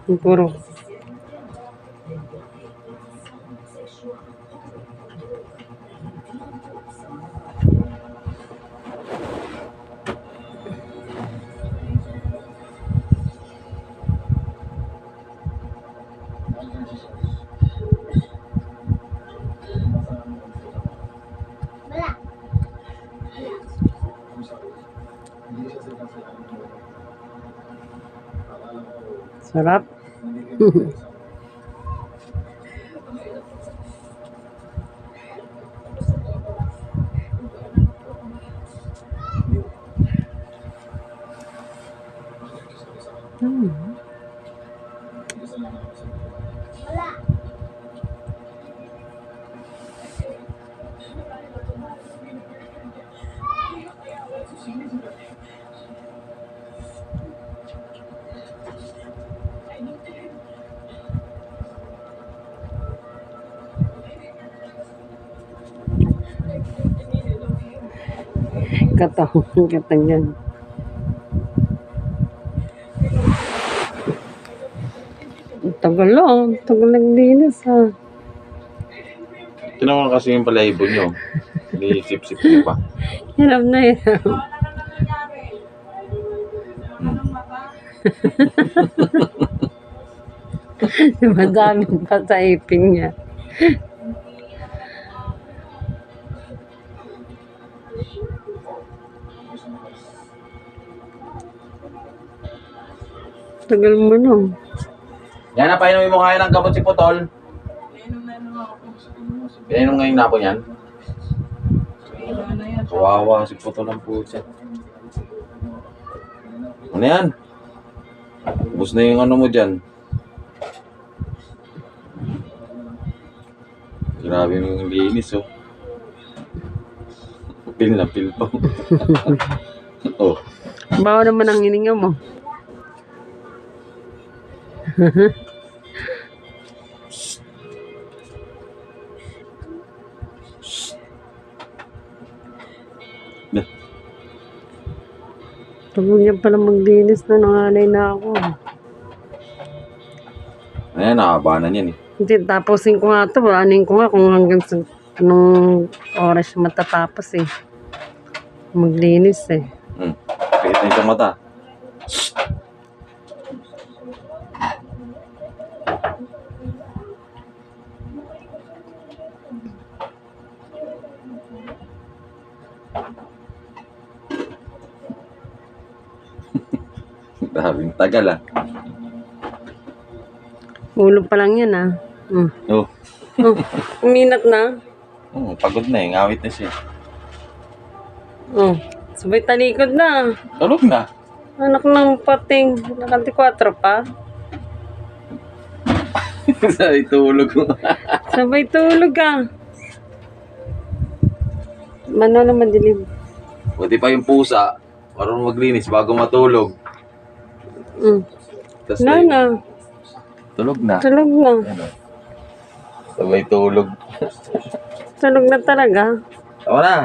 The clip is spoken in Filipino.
Puro. Sarap. Katang yan. Tagal lang. Tagal naglinis ha. Tinawan kasi yung palahibo nyo. Sip-sip nyo pa. Hirap na hirap. Madami pa sa ipin niya. Tagal mo no. Yan na, painumin mo kaya ng gamot si Putol. Pinainom ngayong napon yan. Kawawa si Putol ang pusa. Ano yan? Ubus na yung ano mo dyan. Grabe yung linis oh. Pil na pil pa. Oh. Bawa naman ang hininga mo. Tagal niya pala maglinis na, nanganay na ako. Ayan, nakabanan yan eh. Hindi, tapusin ko nga ito. Anin ko nga kung hanggang sa anong oras matatapos eh. Maglinis eh. Pikit na yung mata. Daming tagal ah. Ulo pa lang yan ah. Oh. Uminat na. Pagod na eh. Ngawit na siya. Sabay talikod na. Tulog na. Anak ng pating. Nakanti-4 pa. Sabay tulog mo. Sabay tulog ah. Mano naman dilim. Buti pa yung pusa. Marunong maglinis bago matulog. Tas Na. tulog na. Tulog na. Ano? Sabay tulog. Tulog na talaga. Tama na.